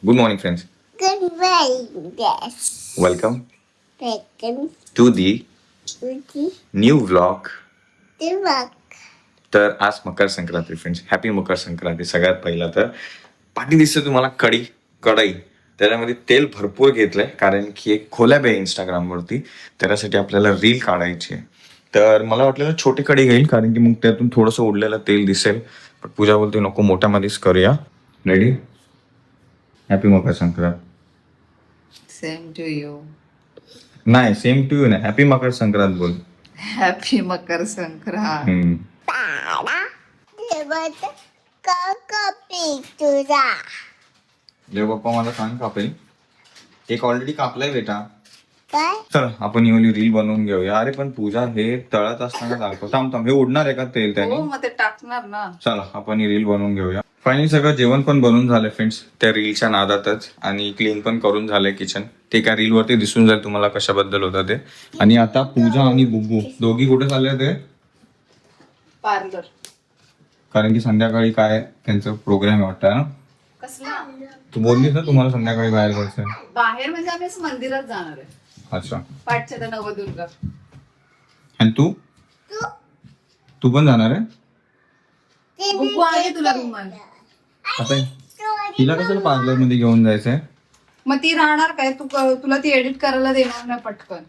Good morning, friends. Good morning, yes. Welcome Welcome to the to the new vlog. work. तर आज Makar Sankranti friends. Happy Makar Sankranti. सगळ्यात पहिला तर पाठी दिसते तुम्हाला कढई. त्याच्यामध्ये तेल भरपूर घेतलंय कारण की एक खोलॅब आहे इंस्टाग्रामवरती. त्याच्यासाठी आपल्याला रील काढायची आहे. तर मला वाटलेलं छोटी कढई घेईल कारण की मग त्यातून थोडंसं उडलेलं तेल दिसेल. पण पूजा बोलते नको, मोठ्यामध्येच करूया. Ready? Happy Makar Sankrant. Same to you. नाही, सेम टू यू नाही, हॅपी मकर संक्रांत बोल. Happy Makar Sankrant. Para lewat kopi tuza. देव बाप्पा मला सांग कापेल. एक ऑलरेडी कापलाय बेटा. काय? चल आपण येवली रील बनवून घेऊया. अरे पण पूजा हे तळत असताना दाखव. थांब हे उडणार आहे का तेल त्याने? हो मग ते टाकणार ना. चला आपण ही रील बनवून घेऊया. फायनली सगळं जेवण पण बनवून झालंय फ्रेंड्स, त्या रीलच्या नादातच. आणि क्लीन पण करून झालंय किचन. ते काय रील वरती दिसून जाईल तुम्हाला कशाबद्दल होतं ते. आणि आता पूजा आणि बुग्गू दोघी कुठे चालले ते? पार्लर. कारण की संध्याकाळी काय त्यांचं प्रोग्राम आहे वाटतं ना. कसला? तू बोललीस ना तुम्हाला संध्याकाळी बाहेर जायचं. बाहेर म्हणजे आम्ही असं मंदिरात जाणार आहे. अच्छा. पाठच्या त्या नवदुर्गा. आणि तू तू पण जाणार आहे? बुकू आहे तुला रुमाल. आता तिला कशाला पार्लर मध्ये घेऊन जायचंय? मग ती राहणार काय? तुला ती एडिट करायला देणार नाही पटकन.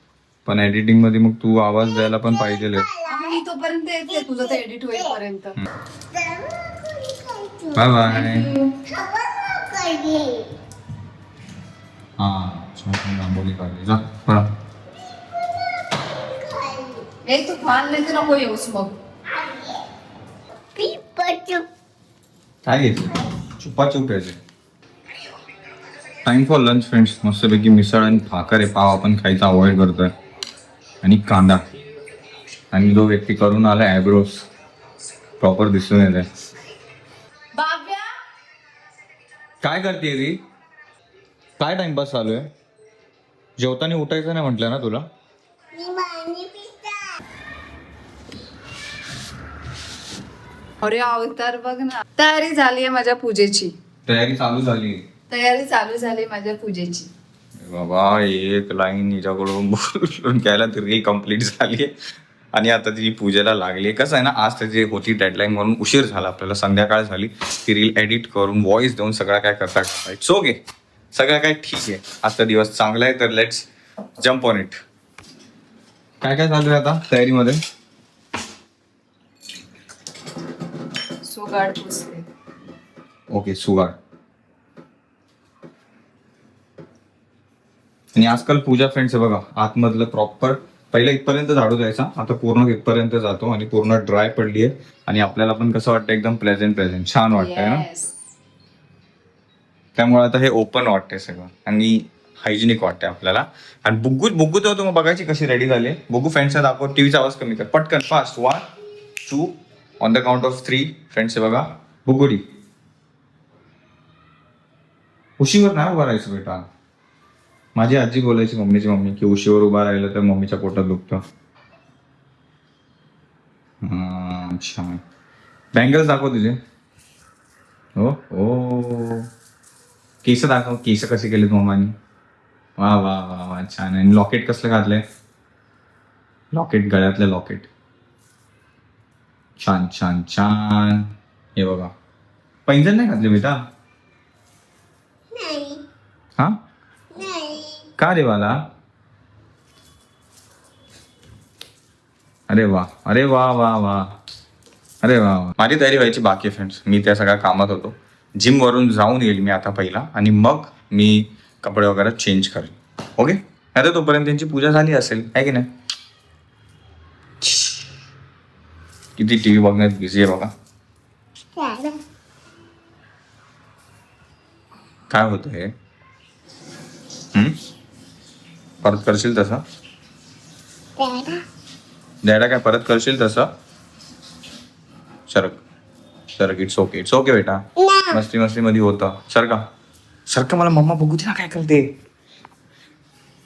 पण एडिटिंग मध्ये मग तू आवाज द्यायला पण पाहिजे. मी तोपर्यंत येते तुझं ते एडिट होईपर्यंत. Bye bye. हा छान रांगोळी काढली. जा पळा. ए तू फाल नाही तर नको येऊस मग. Pipachu. काय घेतलं? चुपाचूप यायचे. Time for lunch friends. मस्तपैकी मिसळ आणि भाकर आहे. पाव आपण खायचा अवॉइड करतोय. आणि कांदा. आणि जो व्यक्ती करून आला ॲब्रोस प्रॉपर दिसून येत आहे. बाब्या काय करते ती? काय टाइमपास चालू आहे? जेवताना उठायचं नाही म्हटलं ना तुला? Mani pita. अरे अवतार बघ ना. तयारी झाली आहे माझ्या पूजेची. तयारी चालू झाली. तयारी चालू झाली माझ्या पूजेची. बाबा एक लाईन हिच्याकडून बोलून घ्यायला तरी कंप्लीट झाली. आणि आता ती पूजेला लागली. कसं आहे ना, आज त्याची होती डेडलाईन म्हणून उशीर झाला आपल्याला. संध्याकाळ झाली. ती रील एडिट करून व्हॉइस देऊन सगळं काय करता इट्स ओके. सगळं काय ठीक आहे. आजचा दिवस चांगला आहे तर लेट्स जम्प ऑन इट. काय काय चालू आहे आता तयारीमध्ये? सुगाड पुसते. ओके सुगाड. आणि आजकाल पूजा फ्रेंड्स आहे बघा, आतमधलं प्रॉपर पहिला इथपर्यंत झाडू द्यायचा, आता पूर्ण इथपर्यंत जातो आणि पूर्ण ड्राय पडली आहे. आणि आपल्याला पण कसं वाटतं, एकदम प्लेझेंट छान वाटतंय ना. Yes. त्यामुळे आता हे ओपन वाटतंय सगळं आणि हायजिनिक वाटतंय आपल्याला. आणि बुग्गू तेव्हा तुम्ही बघायची कशी रेडी झाली. बुग्गू फ्रेंड्सचा दाखव. टीव्हीचा आवाज कमी कर पटकन fast. 1 2 on the count of 3 friends आहे बघा. बुग्गुडी उशीवर नाही उभा राहायचं बेटा. माझी आजी बोलायची मम्मीची मम्मी की उशीवर उभा राहिलं तर मम्मीच्या पोटात दुखतं. छान. बँगल्स दाखव तुझे. हो हो. केस दाखव. केस कसे केलेत मम्मानी. वा वा वा वा छान. आणि लॉकेट कसलं घातलंय? लॉकेट, गळ्यातलं लॉकेट. छान छान छान. हे बघा. पैंजण नाही घातले बेटा? Nai. हा Nai. का रे वाला? अरे वा अरे वा वा वा. अरे वा वा. माझी तयारी व्हायची बाकी आहे फ्रेंड्स. मी त्या सगळ्या कामात होतो. जिम वरून जाऊन येईल मी आता पहिला आणि मग मी कपडे वगैरे चेंज करेल. ओके. आता तोपर्यंत त्यांची पूजा झाली असेल आहे की नाही. किती टीव्ही बघण्यात बिझी आहे बघा. Cara. काय होतं हे? परत करशील तसं? Cara. डॅडा काय परत करशील तसं? सरक इट्स ओके बेटा. Na. मस्ती मध्ये होतं. सरका मला मम्मा बघू दे ना काय करते.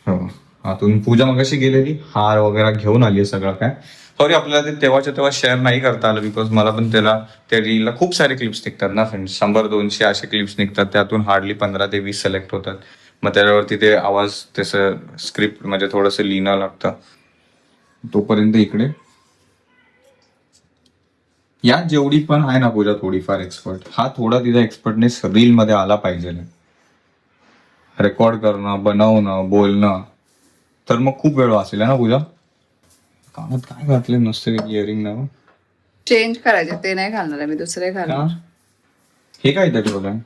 हो आतून पूजा मगाशी गेलेली, हार वगैरे घेऊन आली आहे सगळं काय. सॉरी आपल्याला ते तेव्हाच्या तेव्हा शेअर नाही करता आलं, बिकॉज मला पण त्याला त्या रीलला खूप सारे क्लिप्स निघतात ना फ्रेंड्स, 100-200 असे क्लिप्स निघतात, त्यातून हार्डली 15 ते 20 सिलेक्ट होतात. मग त्याच्यावरती ते आवाज तसं स्क्रिप्ट म्हणजे थोडंसं लिहिणं लागतं. तोपर्यंत इकडे या जेवढी पण आहे ना पूजा थोडीफार एक्सपर्ट, हा थोडा तिचा एक्सपर्टनेस रील मध्ये आला पाहिजे. रेकॉर्ड करणं, बनवणं, बोलणं, तर मग खूप वेळ वाचेल ना पूजा. कानात काय घातले नसते इयरिंग ना चेंज करायचे, ते नाही घालणार आहे मी, दुसरे घालणार. हे काय इथे ठेवलंय?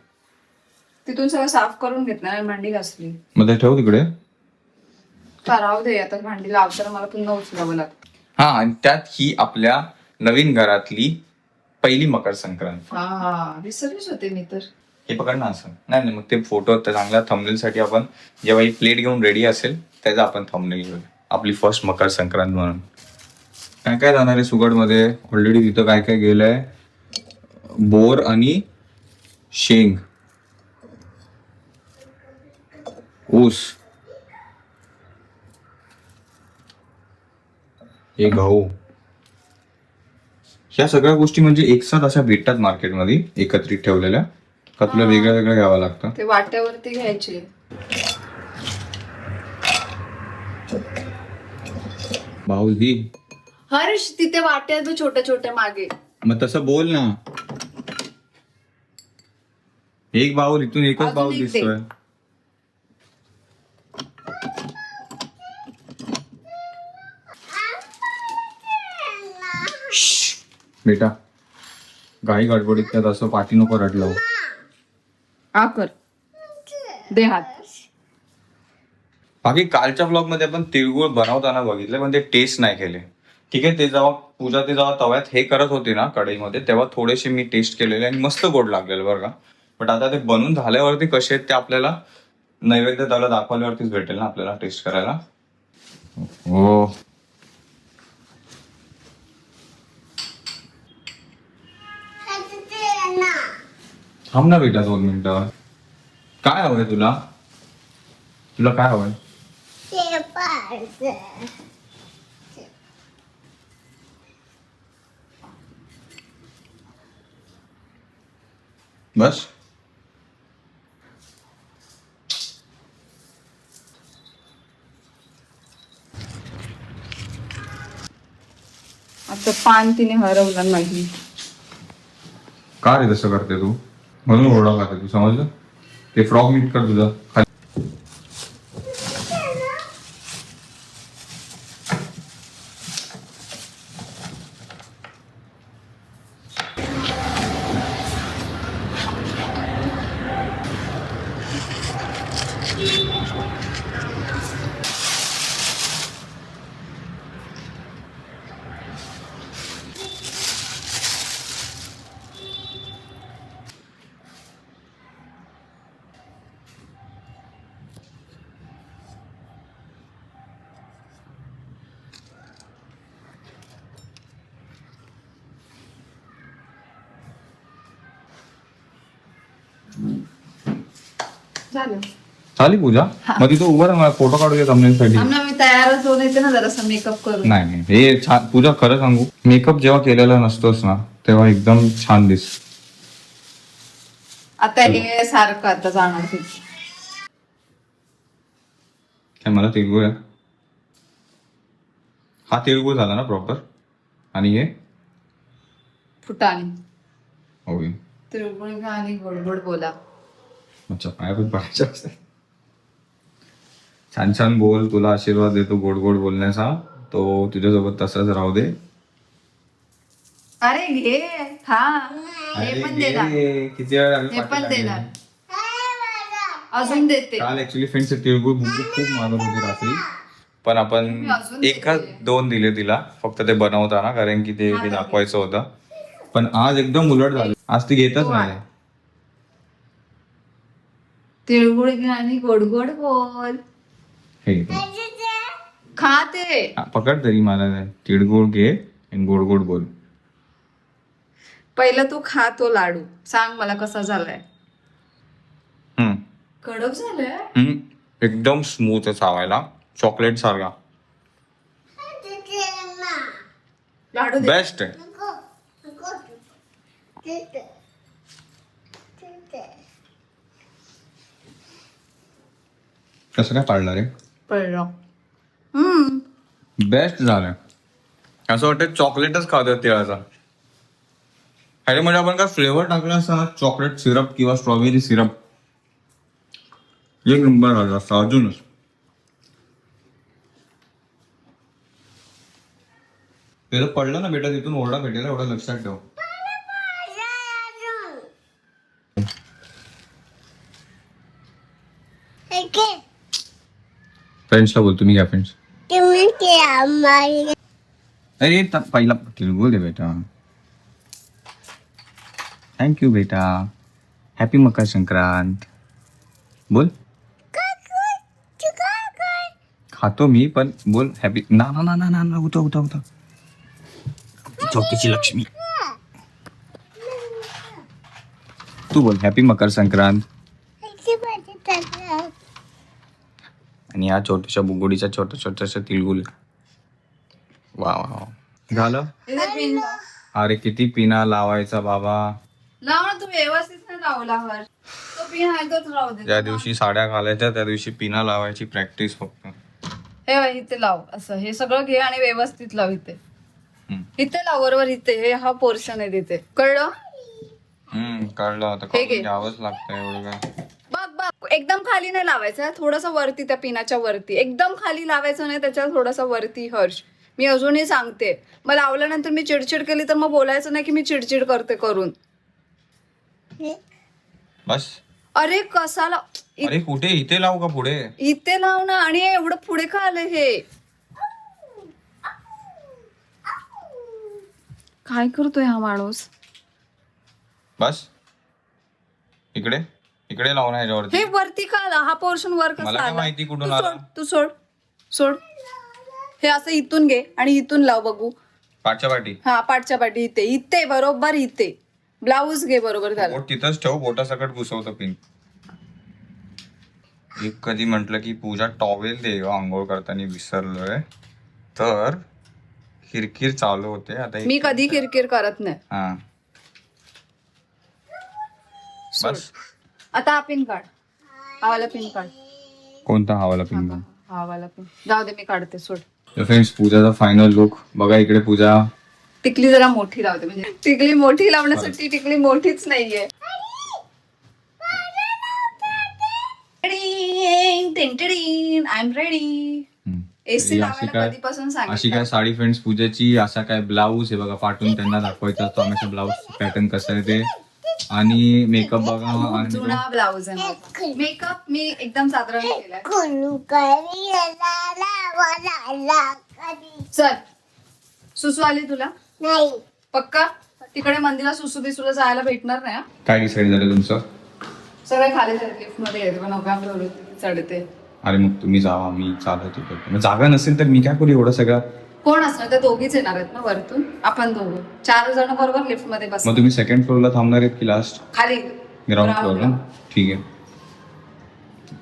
तिथून सगळं साफ करून घेतलं आणि भांडी घासली. मग ते ठेव तिकडे. करावं दे आता, भांडी लावताना मला पुन्हा उचलावं लागतं. हा, आणि त्यात ही आपल्या नवीन घरातली पहिली मकर संक्रांत. हा विसरलीच होते मी तर. हे पकड ना असं. नाही नाही, मग ते फोटो चांगल्या थंबनेल साठी आपण जेव्हा ही प्लेट घेऊन रेडी असेल त्याचा आपण थंबनेल घेऊया, आपली फर्स्ट मकर संक्रांत म्हणून. काय काय जाणार आहे सुगड मध्ये ऑलरेडी, तिथं काय काय गेलंय. बोर आणि शेंग, ऊस, हे गहू, ह्या सगळ्या गोष्टी म्हणजे एकसाथ अशा भेटतात मार्केटमध्ये एकत्रित ठेवलेल्या का तुला वेगळ्या वेगळ्या घ्यावं लागतं? ते वाट्यावरती घ्यायचे. बाहुली. हर्ष तिथे वाट्या तू छोट्या छोट्या मागे. मग तसं बोल ना. एक बाउल इथून एकच अजून बाउल एक दे. दिसतोय. बेटा गाई गडबडीत त्यात असं पाठी नको रडलं. आ कर दे हात. बाकी कालच्या ब्लॉग मध्ये आपण तिळगुळ बनवताना बघितले, पण ते टेस्ट नाही केले. ठीक आहे, ते जेव्हा पूजा ते जेव्हा तव्यात हे करत होती ना कढईमध्ये, तेव्हा थोडेसे मी टेस्ट केलेले आणि मस्त गोड लागलेलं बरं का. बट आता ते बनून झाल्यावरती कसे आहेत ते आपल्याला नैवेद्य त्याला दाखवल्यावरतीच भेटेल ना आपल्याला टेस्ट करायला. हो, थांब ना बेटा 2 मिनिटं. काय हवंय तुला? तुला काय हवंय? ते पाहिजे. बस. आता पान तिने हरवलं नाही. का रे तसं करते तू? म्हणून ओरडा खाते तू, समजलं? ते फ्रॉक नीट कर तुझा. झालं. झाली पूजा? मग तिथं उभं राहा, मला फोटो काढू दे thumbnail साठी. आम्ही मी तयारच होऊन येते ना जरासं मेकअप करून. नाही नाही, हे छान पूजा, खरं सांगू, मेकअप जेव्हा केलेला नसतोस ना तेव्हा एकदम छान दिस. आता हे सारखं आता जाणार तिथे. काय मला तिळगुळ आहे? हा तिळगुळ झाला ना प्रॉपर? आणि हे फुटाणे होय. तिळगुळ घ्या आणि गोड गोड बोला. अच्छा, पाया पण पडायचे असते. छान छान बोल, तुला आशीर्वाद देतो गोड गोड बोलण्याचा, तो तुझ्यासोबत तसाच राहू दे. अरे घे हा, हे अरे पण घे, देणार, किती वेळ आम्ही हे पाठी पण लागली. देणार, अजून देते. काल ऍक्च्युली फ्रेंड्स तिळगुळ बुंदी खूप मागत होती रात्री, पण आपण मी अजून देते. एका 2 दिले तिला, फक्त ते बनवताना, कारण की ते हे दाखवायचं होतं. पण आज एकदम उलट झालं, आज ती घेतच नाही. तिळगुळ घे आणि गोड गोड बोल. हे घे. खा ते. हा, पकड तरी मला नाही. तिळगुळ घे आणि गोड गोड बोल. पहिलं तू खा तो लाडू, सांग मला कसा झालाय. हम्म. कडक झालाय. एकदम स्मूथ आहे चावायला, चॉकलेट सारखा लाडू दे. बेस्ट आहे. कसं काय पाडलं रे? पडलं. बेस्ट झालं. असं वाटतं चॉकलेटच खातोय तिळाचा. ह्याच्यामध्ये आपण काय फ्लेवर टाकला असता चॉकलेट सिरप किंवा स्ट्रॉबेरी सिरप एक नंबर झाला असता अजूनच. ते जर पडलं ना बेटा तिथून ओरडा भेटेल एवढं लक्षात ठेव. फ्रेंड्सला बोल तुम्ही घ्या फ्रेंड्स. अरे पहिला तिळगुळ दे बेटा. थँक्यू बेटा. हॅपी मकर संक्रांत बोल. खातो मी पण बोल हॅपी. ना ना ना ना ना ना होता होता होता छोटीची लक्ष्मी. तू बोल हॅपी मकर संक्रांत. आणि या छोट्याशा बुगुडीच्या छोट्या छोट्याशा तिळगुल. वा वा झालं. इथे पिन लाव. अरे किती पिना लावायचा बाबा. लाव ना, तू व्यवस्थित नाही लावला हर. तो पिन आहे तोच राहू दे. ज्या दिवशी साड्या घालायच्या त्या दिवशी पिना लावायची प्रॅक्टिस फक्त. हे बघ, इथे लाव असं. हे सगळं घे आणि व्यवस्थित लाव इथे. हम्म. इथे लाव बरोबर इथे. हे हा पोर्शन आहे तिथे. कळलं? कळलं आता. हे घे. घ्यावंच लागतं एवढं काय. बघ बघ, एकदम खाली नाही लावायचं. थोडंसं वरती त्या पिनाच्या वरती. एकदम खाली लावायचं नाही, त्याच्या थोडंसं वरती. हर्ष, मी अजूनही सांगते, मग लावल्यानंतर मी चिडचिड केली तर मग बोलायचं नाही की मी चिडचिड करते करून. बस. अरे कसाला अरे कुठे इथे लावू का पुढे? इथे लाव ना. आणि हे एवढं पुढे का आलं हे? काय करतोय हा माणूस? बस इकडे इकडे लावू ना याच्यावरती. हे वरती का आला? हा पोर्शन वर कसा मला काय आला? माहिती कुठून तू आला. सोड, तू सोड सोड. हे असं इथून घे आणि इथून लाव बघू. पाठच्या पाठी. हा, पाठच्या पाठी इथे. इथे बरोबर इथे. ब्लाऊज घे बरोबर झालं. बोट तिथंच ठेव. बोटासकट घुसवतो पिन. एक कधी म्हटलं की पूजा टॉवेल दे गं, आंघोळ करताना विसरलोय तर किरकिर चालू होते. आता मी कधी किरकिर करत नाही. हा बस. आता हा पिन काढ. हा वाला पिन काढ. कोणता हवाला पिन? हा वाला पिन जाऊ दे, मी काढते. सोड. फ्रेंड्स पूजाचा फायनल लुक बघा. इकडे पूजा टिकली जरा मोठी लावते. म्हणजे टिकली मोठी लावण्यासाठी टिकली मोठीच नाहीये. I am ready. एसी लावायला कधीपासून अशी सांगितलं. काय साडी फ्रेंड्स पूजाची. असा काय ब्लाऊज हे बघा पाठवून त्यांना दाखवायचा असतो आम्ही ब्लाऊज पॅटर्न कसं आहे ते. आणि मेकअप बघा. आणि जुना ब्लाऊज आहे. मेकअप मी एकदम साधारण केलाय. चल, सुसू आली तुला? नाही. पक्का? तिकडे मंदिरात सुसू बिसूला जायला भेटणार नाही. काय डिसाईड झालं तुमचं? सगळे खाली लिफ्ट मध्ये येते पण नव्या चढते. अरे मग तुम्ही जावा, मी चालवतो करतो. मग जागा नसेल तर मी काय करू एवढं सगळं? कोण असणार? त्या दोघीच येणार आहेत ना वरतून. आपण दोघं 4 जण बरोबर लिफ्ट मध्ये बस. मग तुम्ही सेकंड फ्लोअरला थांबणार आहेत की लास्ट खाली ग्राउंड फ्लोअरला? ठीक आहे.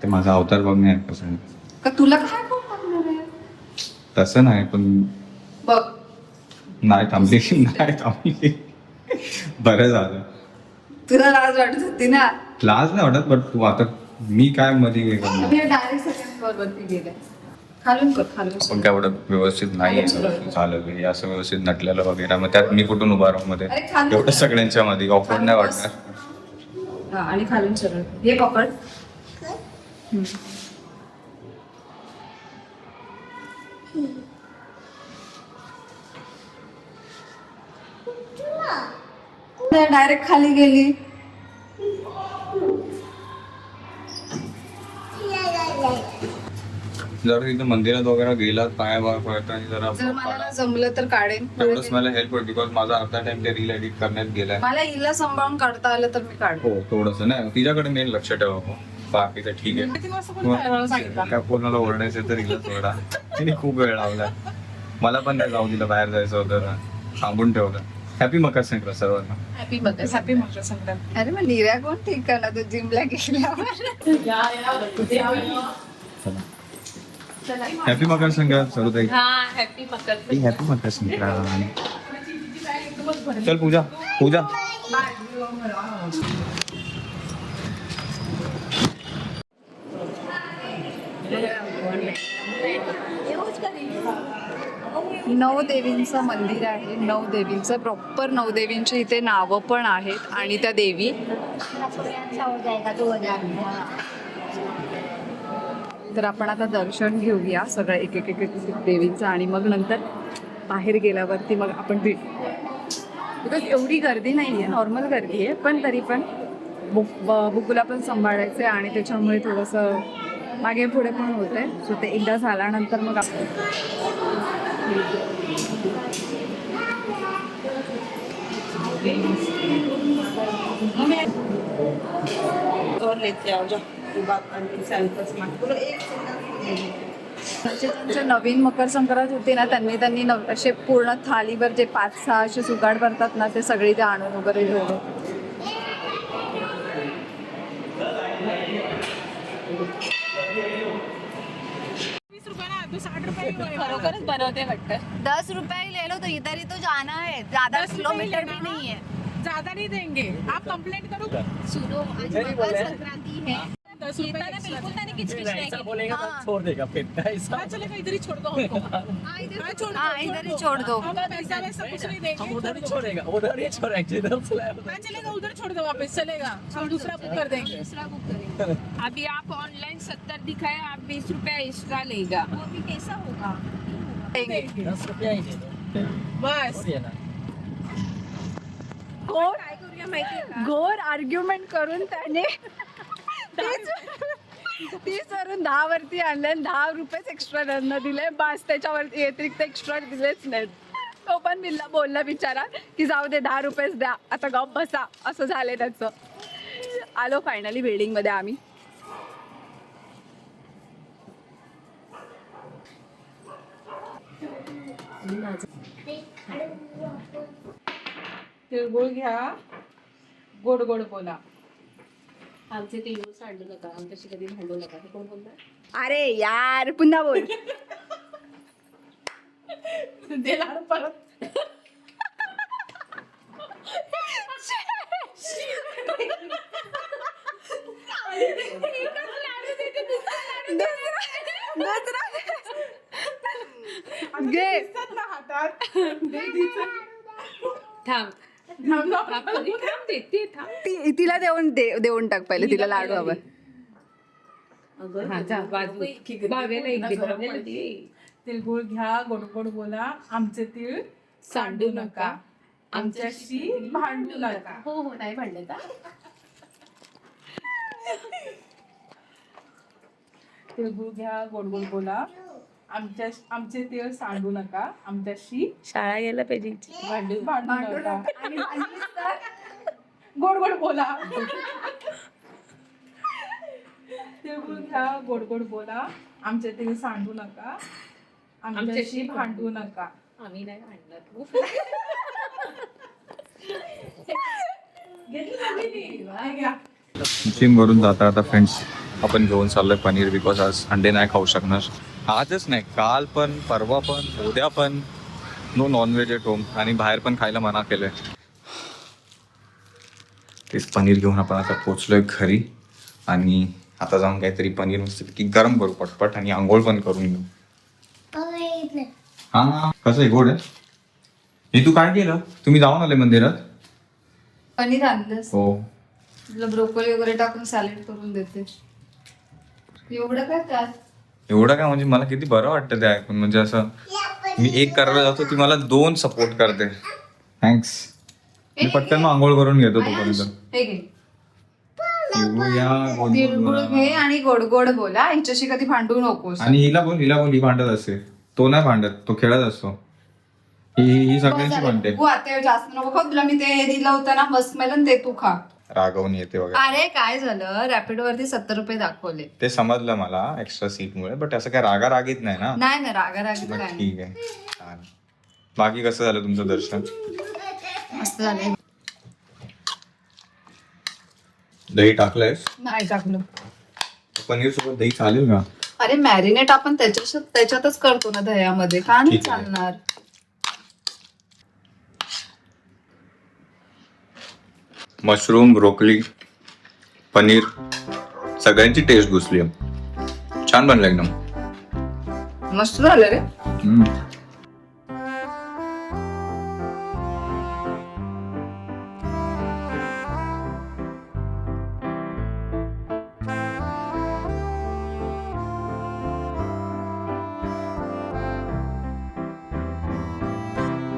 ते माझा अवतार बघणे आहे कसं. का तुला काय कोण बघणार आहे? तसं नाही पण बघ, नाही थांबली की नाही थांबली. बरं झालं. तुला लाज वाटत होती ना. लाज नाही वाटत बट तू आता मी काय मध्ये हे करणार. मी डायरेक्ट सेकंड फ्लोअर वरती गेले. खालून कर, खालून आपण काय एवढं व्यवस्थित नाही आहे झालं हे असं व्यवस्थित नटलेलं वगैरे. मग त्यात मी कुठून उभा राहू मध्ये अरे खाली. एवढं सगळ्यांच्या मध्ये ऑफर नाही वाटणार. हा, आणि खालून सरळ हे पकड. डायरेक्ट खाली गेली. जर तिथं मंदिरात वगैरे गेलात पाया पडता आणि जरा जर मला जमलं तर काढेन. तेवढंच मला हेल्प होईल बिकॉज माझा अर्धा टाइम ते रील एडिट करण्यात गेलाय. मला हिला सांभाळून काढता आलं तर मी काढ. हो थोडस नाही तिच्याकडे मेन लक्ष ठेवा. बाकीचं ठीक आहे. काय कोणाला ओरडायचं तर हिला सोडा. तिने खूप वेळ लावला. मला पण नाही जाऊ दिलं, बाहेर जायचं होतं ना, थांबून ठेवलं. हॅपी मकर संक्रांत सर्वांना. हॅपी मकर संक्रांत. अरे मग निर्या कोण ठीक करणार तू जिमला गेल्यावर? हॅपी मकर संक्रांत सर्व हॅपी मकर हॅपी मकर संक्रांत. चल पूजा पूजा. नवदेवींचं मंदिर आहे. नवदेवींचं प्रॉपर नवदेवींची इथे नावं पण आहेत आणि त्या देवी. तर आपण आता दर्शन घेऊया सगळं एक एक एक देवींचं आणि मग नंतर बाहेर गेल्यावरती मग आपण बिकॉज एवढी गर्दी नाही आहे, नॉर्मल गर्दी आहे, पण तरी पण बुकूला पण सांभाळायचं आहे आणि त्याच्यामुळे थोडंसं मागे पुढे पण होतं आहे. सो ते एकदा झाल्यानंतर मग ज्यांचे नवीन मकर संक्रांत होते ना त्यांनी असे पूर्ण थालीवर जे 5-6 असे सुकाड करतात ना ते सगळे ते आणून वगैरे ठेवले. खरोखरच बनवते वाटतं. 10 रुपये ले लो तो इधर ही तो जाना है, ज्यादा किलोमीटर भी नहीं है. ज्यादा नहीं देंगे. आप कंप्लेंट करो. सुनो आज मकर संक्रांति है. 10 रुपए येताना बिलकुल त्याने किचकिच नाही ऐसा केली. बोलेगा तो छोड़ देगा फिर ऐसा हाँ चलेगा, इधर ही छोड़ दो हमको. हाँ, इधर ही छोड़ दो. हम पैसा वैसा कुछ नहीं देंगे. हम उधर ही छोड़ेगा उधर ही छोड़ेगा जिधर से लाया उधर। हाँ चलेगा, उधर छोड़ दो वापस, चलेगा. हम दूसरा बुक कर देंगे. दूसरा बुक करेंगे. अभी आप ऑनलाइन 70 दिखाए, आप 20 रुपया एक्स्ट्रा लेगा. वो अभी कैसा होगा? देंगे. 10 रुपया ही दे दो बस. और ये ना काय करूया माहिती का? गोर आर्ग्युमेंट करून त्याने 30 वरून 10 वरती आणले आणि 10 रुपयेच एक्स्ट्रा त्यांना दिले. बस त्याच्यावरती अतिरिक्त एक्स्ट्रा दिलेच नाहीत. तो पण बिल्ला बोलला बिचारा की जाऊ दे 10 रुपयेच द्या, आता गप बसा, असं झालंय त्याचं. आलो फायनली बिल्डिंग मध्ये आम्ही. तिळगुळ घ्या, गोड गोड बोला. आमचे तिळगुळ सांडू नका, आमच्याशी कधी भांडू नका. हे कोण बोलणार? अरे यार पुन्हा बोल. दे लाडू परत. घे. दिसतात ना हातात. दे तिचं. थांब थांब ना. थांब देते थांब. तिला देऊन टाक पहिले, तिला लाडू हवा. हा जा बाजू भावेला एक दे, भावेला दे. तिळगुळ घ्या, गोड गोड बोला. आमचे तीळ सांडू नका, आमच्याशी भांडू नका. हो हो नाही भांडले का. तिळगुळ घ्या, गोड गोड बोला. आमचे तीळ सांडू नका, आमच्याशी शाळा गेला पाहिजे. भांडू नका. गोड गोड बोला. तिळगुळ घ्या, गोड गोड बोला. आमचे तीळ सांडू नका, आमच्याशी भांडू नका. आम्ही नाही भांडणार. हे घ्या. जिम वरून जाता आता फ्रेंड्स आपण घेऊन चाललोय पनीर, बिकॉज आज अंडे नाही खाऊ शकणार. आजच नाही, काल पण, परवा पण, उद्या पण नो नॉनव्हेज एट होम. आणि बाहेर पण खायला मना केलंय. तेच पनीर घेऊन आपण आता पोचलोय घरी आणि आता जाऊन काहीतरी पनीर मस्तपैकी गरम करू पटपट आणि आंघोळ पण करून घेऊ. हा कसं आहे, गोड आहे. हे तू काय केलं? तुम्ही जाऊन आले मंदिरात? पनीर आणलंस? हो. तुला ब्रोकोली वगैरे टाकून सॅलेड करून देते. एवढं काय त्यात? एवढं काय म्हणजे मला किती बरं वाटतं ते ऐकून. म्हणजे असं मी एक करायला जातो ती मला 2 सपोर्ट करते. थँक्स. मी पटकन मग आंघोळ करून घेतो तोपर्यंत. हे घे येऊया, गोड तिळगुळ गोड. घे आणि गोड गोड बोला. हिच्याशी कधी भांडू नकोस. आणि हिला बोल ही भांडत असते. तो नाही भांडत, तो खेळत असतो. ही सगळ्यांची भांडते. तू आता जास्त नको खाऊ. तुला मी ते दिलं होतं ना मस्कमेलन, ते तू खा. रागवून येते वगैरे. अरे काय झालं, रॅपिड वरती 70 रुपये दाखवले. ते समजलं मला एक्स्ट्रा सीटमुळे, बट असं काय रागीत नाही ना. नाही ना रागारागीत बट काय नाही. ठीक आहे. चालेल. बाकी कसं झालं तुमचं दर्शन? मस्त झालंय. दही टाकलंयस? नाही टाकलं. पनीर सोबत दही चालेल का? अरे मॅरिनेट आपण त्याच्यातच करतो ना दह्यामध्ये, का नाही ठीक आहे. चालणार? मशरूम, ब्रोकली, पनीर सगळ्यांची टेस्ट घुसली. छान बनलं एकदम. मस्त झालं रे. हम्म.